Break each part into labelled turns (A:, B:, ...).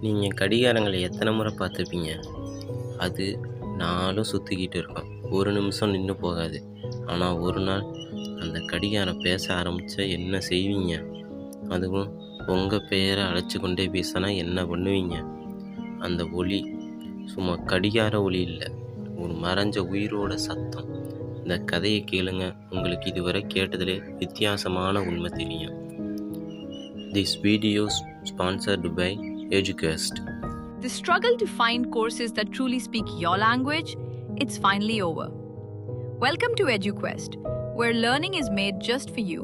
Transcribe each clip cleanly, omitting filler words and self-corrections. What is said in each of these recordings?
A: நீங்கள் கடிகாரங்களை எத்தனை முறை பார்த்துருப்பீங்க? அது நாளும் சுற்றிக்கிட்டு இருக்கும். ஒரு நிமிஷம் நின்று போகாது. ஆனால் ஒரு நாள் அந்த கடிகாரம் பேச ஆரம்பித்தா என்ன செய்வீங்க? அதுவும் உங்கள் பெயரை அழைச்சி கொண்டே பேசினா என்ன பண்ணுவீங்க? அந்த ஒலி சும்மா கடிகார ஒலி இல்லை, ஒரு மறைஞ்ச உயிரோட சத்தம். இந்த கதையை கேளுங்க, உங்களுக்கு இதுவரை கேட்டதிலே வித்தியாசமான உண்மை தெரியும். This video is sponsored by EduQuest.
B: The struggle to find courses that truly speak your language, it's finally over. Welcome to EduQuest, where learning is made just for you.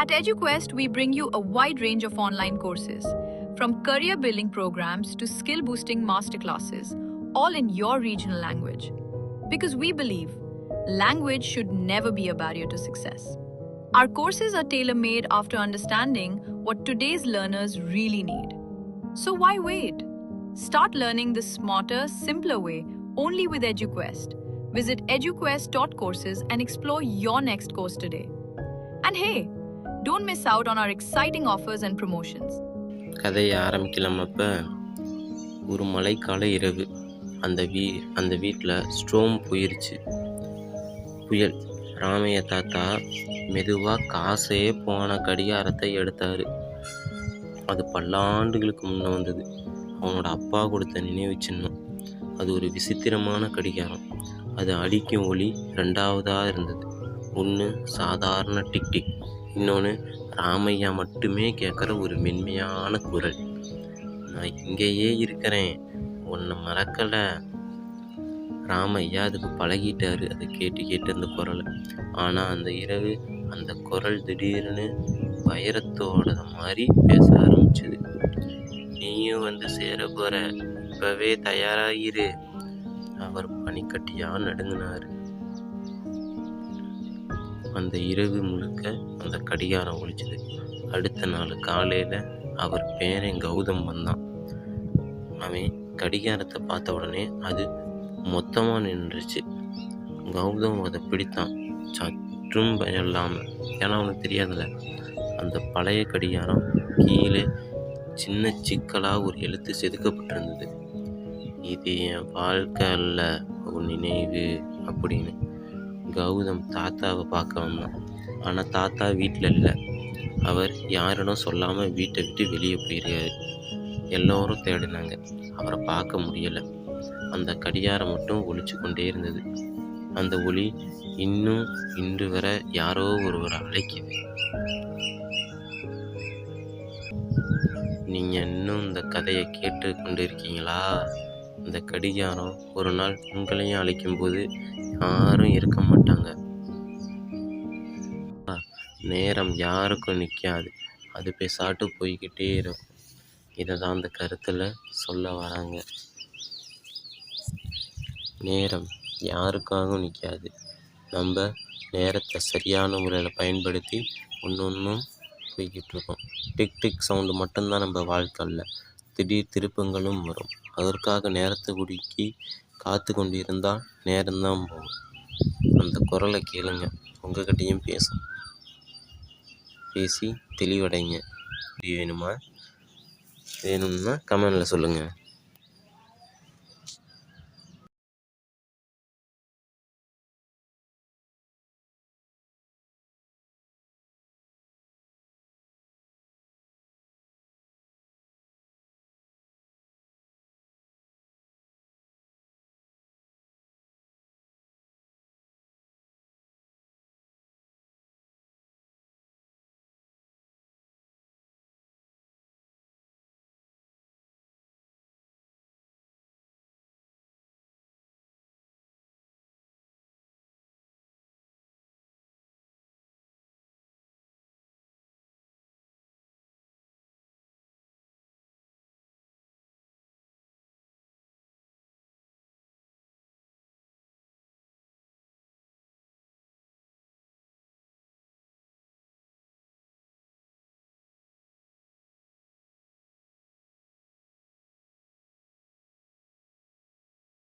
B: At EduQuest, we bring you a wide range of online courses, from career building programs to skill boosting masterclasses, all in your regional language. Because we believe language should never be a barrier to success. Our courses are tailor-made after understanding what today's learners really need. So why wait? Start learning the smarter, simpler way only with EduQuest. Visit eduquest.courses and explore your next course today. And hey, don't miss out on our exciting offers and promotions.
A: கதையை ஆரம்பிக்கலாம். அப்போ ஒரு மழைக்கால இரவு அந்த வீட்டில் storm போயிருச்சு. புயல். ராமைய தாத்தா மெதுவாக காசே போன கடிகாரத்தை எடுத்தார். அது பல்லாண்டுகளுக்கு முன்னே வந்தது. அவனோட அப்பா கொடுத்த நினைவு சின்னம். அது ஒரு விசித்திரமான கடிகாரம். அது அடிக்கும் ஒலி ரெண்டாவதாக இருந்தது. ஒன்று சாதாரண டிக் டிக், இன்னொன்று ராமையா மட்டுமே கேட்குற ஒரு மென்மையான குரல். நான் இங்கேயே இருக்கிறேன், உன்னை மறக்கலை. ராமையா அதுக்கு பழகிட்டாரு, அதை கேட்டு அந்த குரலை. ஆனால் அந்த இரவு அந்த குரல் திடீர்னு வைரத்தோட மாதிரி பேச ஆரம்பிச்சுது. நீயும் வந்து சேர போற, இப்பவே தயாராகிரு. அவர் பனிக்கட்டியா நடுங்கினார். அந்த இரவு முழுக்க அந்த கடிகாரம் ஒலிச்சுது. அடுத்த நாள் காலையில் அவர் பேரன் கௌதம் வந்தான். அவன் கடிகாரத்தை பார்த்த உடனே அது மொத்தமாக நின்றுச்சு. கௌதம் அதை பிடித்தான், சற்றும் பயம் இல்லாமல். ஏன்னா அவனுக்கு தெரியாதுல்ல, அந்த பழைய கடிகாரம் கீழே சின்ன சிக்கலாக ஒரு எழுத்து செதுக்கப்பட்டிருந்தது. இது என் வாழ்க்கை அல்ல, உன் நினைவு அப்படின்னு. கௌதம் தாத்தாவை பார்க்க வந்தான். ஆனால் தாத்தா வீட்டில் இல்லை. அவர் யாரிடம் சொல்லாமல் வீட்டை விட்டு வெளியே போயிருக்காரு. எல்லோரும் தேடினாங்க, அவரை பார்க்க முடியலை. அந்த கடிகாரம் மட்டும் ஒலிச்சு கொண்டே இருந்தது. அந்த ஒலி இன்னும் இன்று வரை யாரோ ஒருவர் அழைக்குது. நீங்கள் இன்னும் இந்த கதையை கேட்டு கொண்டு இருக்கீங்களா? இந்த கடிகாரம் ஒரு நாள் உங்களையும் அழைக்கும்போது யாரும் இருக்க மாட்டாங்க. நேரம் யாருக்கும் நிற்காது, அது பேசாட்டு போய்கிட்டே இருக்கும். இதை தான் அந்த கருத்தில் சொல்ல வராங்க. நேரம் யாருக்காகவும் நிற்காது. நம்ம நேரத்தை சரியான முறையில் பயன்படுத்தி ஒன்றும் போய்கிட்டு இருக்கோம். டிக் டிக் சவுண்டு மட்டும்தான் நம்ம வாழ்க்கை இல்லை, திடீர் திருப்பங்களும் வரும். அதற்காக நேரத்தை ஒதுக்கி காத்து கொண்டு இருந்தால் நேரம்தான் போகும். அந்த குரலை கேளுங்க, உங்ககிட்டையும் பேசி தெளிவடைங்க. வேணும்னா கமெண்டில் சொல்லுங்கள்.